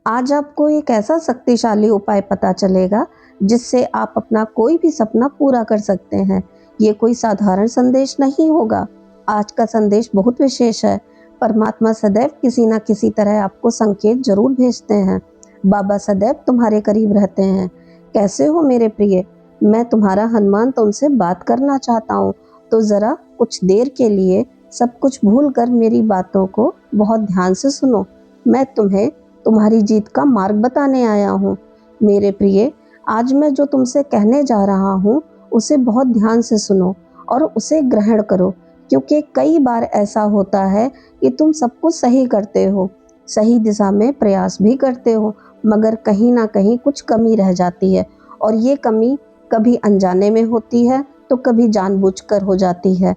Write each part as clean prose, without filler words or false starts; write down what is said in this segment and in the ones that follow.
आज आपको एक ऐसा शक्तिशाली उपाय पता चलेगा जिससे आप अपना कोई भी सपना पूरा कर सकते हैं। ये कोई साधारण संदेश नहीं होगा। आज का संदेश बहुत विशेष है। परमात्मा सदैव किसी न किसी तरह आपको संकेत जरूर भेजते हैं। बाबा सदैव तुम्हारे करीब रहते हैं। कैसे हो मेरे प्रिय? मैं तुम्हारा हनुमान तुमसे बात करना चाहता हूँ, तो ज़रा कुछ देर के लिए सब कुछ भूल कर मेरी बातों को बहुत ध्यान से सुनो। मैं तुम्हें तुम्हारी जीत का मार्ग बताने आया हूँ। मेरे प्रिय, आज मैं जो तुमसे कहने जा रहा हूँ उसे बहुत ध्यान से सुनो और उसे ग्रहण करो, क्योंकि कई बार ऐसा होता है कि तुम सब कुछ सही करते हो, सही दिशा में प्रयास भी करते हो, मगर कहीं ना कहीं कुछ कमी रह जाती है। और ये कमी कभी अनजाने में होती है तो कभी जानबूझकर हो जाती है।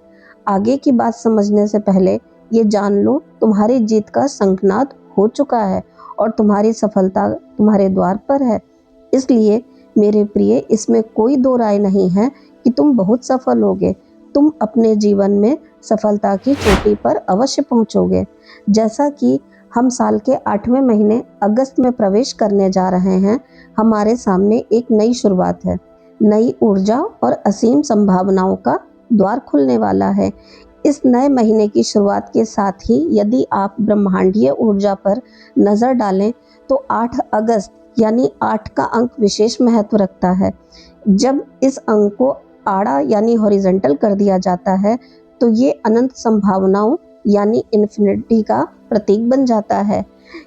आगे की बात समझने से पहले ये जान लो, तुम्हारी जीत का शंखनाद हो चुका है और तुम्हारी सफलता तुम्हारे द्वार पर है। इसलिए मेरे प्रिय, इसमें कोई दो राय नहीं है कि तुम बहुत सफल होगे। तुम अपने जीवन में सफलता की चोटी पर अवश्य पहुंचोगे। जैसा कि हम साल के 8वें महीने अगस्त में प्रवेश करने जा रहे हैं, हमारे सामने एक नई शुरुआत है। नई ऊर्जा और असीम संभावनाओं का द्वार खुलने वाला है। इस नए महीने की शुरुआत के साथ ही यदि आप ब्रह्मांडीय ऊर्जा पर नज़र डालें तो 8 अगस्त यानी 8 का अंक विशेष महत्व रखता है। जब इस अंक को आड़ा यानी हॉरिजॉन्टल कर दिया जाता है तो ये अनंत संभावनाओं यानी इन्फिनिटी का प्रतीक बन जाता है।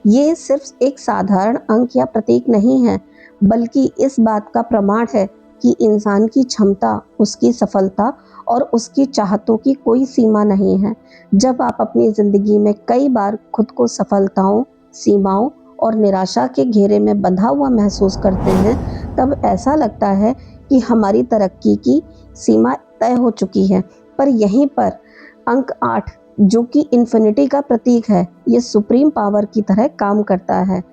ये सिर्फ एक साधारण अंक या प्रतीक नहीं है, बल्कि इस बात का प्रमाण है कि इंसान की क्षमता, उसकी सफलता और उसकी चाहतों की कोई सीमा नहीं है। जब आप अपनी ज़िंदगी में कई बार खुद को सफलताओं, सीमाओं और निराशा के घेरे में बंधा हुआ महसूस करते हैं, तब ऐसा लगता है कि हमारी तरक्की की सीमा तय हो चुकी है। पर यहीं पर अंक 8, जो कि इन्फिनिटी का प्रतीक है, ये सुप्रीम पावर की तरह काम करता है।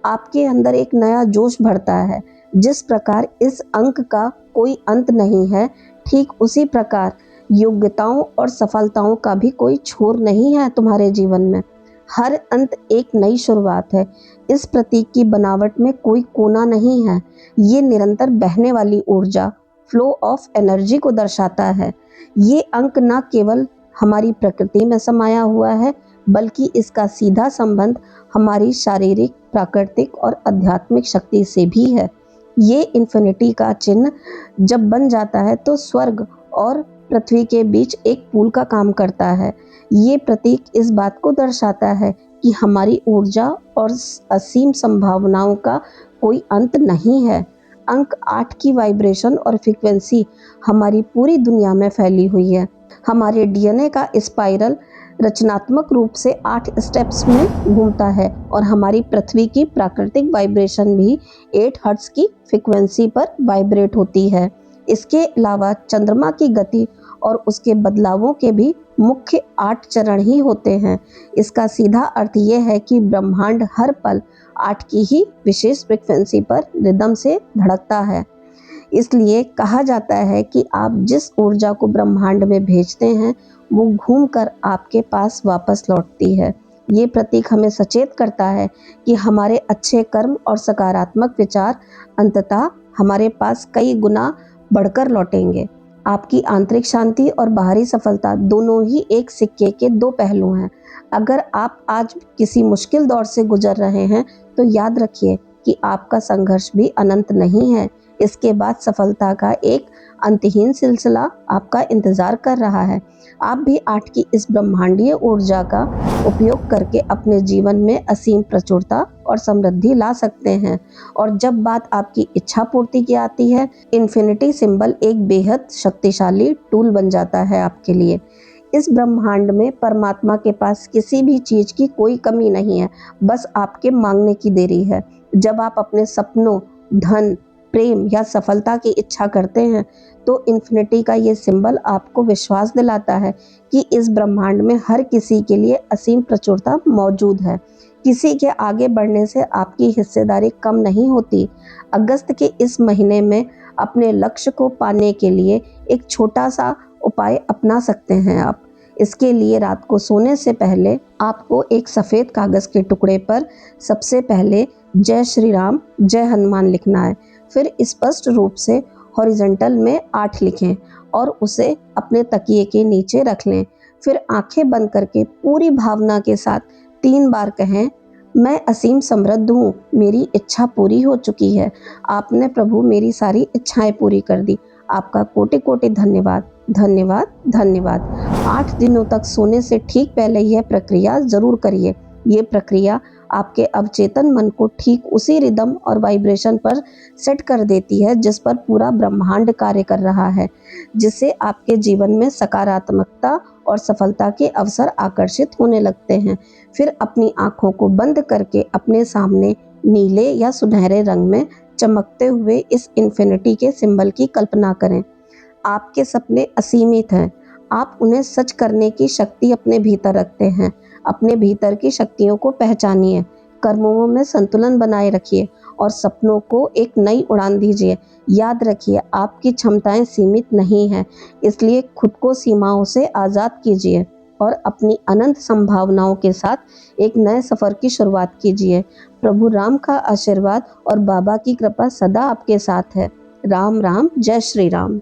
आपके अंदर एक नया जोश भरता है। जिस प्रकार इस अंक का कोई अंत नहीं है, ठीक उसी प्रकार योग्यताओं और सफलताओं का भी कोई छोर नहीं है तुम्हारे जीवन में। हर अंत एक नई शुरुआत है। इस प्रतीक की बनावट में कोई कोना नहीं है। ये निरंतर बहने वाली ऊर्जा, फ्लो ऑफ एनर्जी को दर्शाता है। ये अंक न केवल हमारी प्रकृति में समाया हुआ है, बल्कि इसका सीधा संबंध हमारी शारीरिक, प्राकृतिक और आध्यात्मिक शक्ति से भी है। ये इन्फिनिटी का चिन्ह जब बन जाता है तो स्वर्ग और पृथ्वी के बीच एक पुल का काम करता है। ये प्रतीक इस बात को दर्शाता है कि हमारी ऊर्जा और असीम संभावनाओं का कोई अंत नहीं है। अंक 8 की वाइब्रेशन और फ्रीक्वेंसी हमारी पूरी दुनिया में फैली हुई है। हमारे डीएनए का स्पाइरल रचनात्मक रूप से 8 स्टेप्स में घूमता है और हमारी पृथ्वी की प्राकृतिक वाइब्रेशन भी 8 हर्ट्ज की फ्रीक्वेंसी पर वाइब्रेट होती है। इसके अलावा चंद्रमा की गति और उसके बदलावों के भी मुख्य 8 चरण ही होते हैं। इसका सीधा अर्थ यह है कि ब्रह्मांड हर पल 8 की ही विशेष फ्रीक्वेंसी पर रिदम से धड़कता है। इसलिए कहा जाता है कि आप जिस ऊर्जा को ब्रह्मांड में भेजते हैं, वो घूमकर आपके पास वापस लौटती है। ये प्रतीक हमें सचेत करता है कि हमारे अच्छे कर्म और सकारात्मक विचार अंततः हमारे पास कई गुना बढ़कर लौटेंगे। आपकी आंतरिक शांति और बाहरी सफलता दोनों ही एक सिक्के के दो पहलू हैं। अगर आप आज किसी मुश्किल दौर से गुजर रहे हैं, तो याद रखिए कि आपका संघर्ष भी अनंत नहीं है। इसके बाद सफलता का एक अंतहीन सिलसिला आपका इंतजार कर रहा है। आप भी 8 की इस ब्रह्मांडीय ऊर्जा का उपयोग करके अपने जीवन में असीम प्रचुरता और समृद्धि ला सकते हैं। और जब बात आपकी इच्छा पूर्ति की आती है, इन्फिनिटी सिंबल एक बेहद शक्तिशाली टूल बन जाता है आपके लिए। इस ब्रह्मांड में परमात्मा के पास किसी भी चीज की कोई कमी नहीं है, बस आपके मांगने की देरी है। जब आप अपने सपनों, धन, प्रेम या सफलता की इच्छा करते हैं, तो इन्फिनिटी का ये सिंबल आपको विश्वास दिलाता है कि इस ब्रह्मांड में हर किसी के लिए असीम प्रचुरता मौजूद है। किसी के आगे बढ़ने से आपकी हिस्सेदारी कम नहीं होती। अगस्त के इस महीने में अपने लक्ष्य को पाने के लिए एक छोटा सा उपाय अपना सकते हैं आप। इसके लिए रात को सोने से पहले आपको एक सफ़ेद कागज़ के टुकड़े पर सबसे पहले जय श्री राम, जय हनुमान लिखना है। फिर स्पष्ट रूप से हॉरिजॉन्टल में 8 लिखें और उसे अपने तकिए के नीचे रख लें। फिर आंखें बंद करके पूरी भावना के साथ 3 बार कहें, मैं असीम समृद्ध हूँ, मेरी इच्छा पूरी हो चुकी है। आपने प्रभु मेरी सारी इच्छाएं पूरी कर दी। आपका कोटि कोटि धन्यवाद, धन्यवाद, धन्यवाद। 8 दिनों तक सोने से ठीक पहले यह प्रक्रिया जरूर करिए। ये प्रक्रिया आपके अवचेतन मन को ठीक उसी रिदम और वाइब्रेशन पर सेट कर देती है जिस पर पूरा ब्रह्मांड कार्य कर रहा है, जिससे आपके जीवन में सकारात्मकता और सफलता के अवसर आकर्षित होने लगते हैं। फिर अपनी आंखों को बंद करके अपने सामने नीले या सुनहरे रंग में चमकते हुए इस इन्फिनिटी के सिंबल की कल्पना करें। आपके सपने असीमित हैं। आप उन्हें सच करने की शक्ति अपने भीतर रखते हैं। अपने भीतर की शक्तियों को पहचानिए, कर्मों में संतुलन बनाए रखिए और सपनों को एक नई उड़ान दीजिए। याद रखिए, आपकी क्षमताएं सीमित नहीं हैं, इसलिए खुद को सीमाओं से आज़ाद कीजिए और अपनी अनंत संभावनाओं के साथ एक नए सफ़र की शुरुआत कीजिए। प्रभु राम का आशीर्वाद और बाबा की कृपा सदा आपके साथ है। राम राम, जय श्री राम।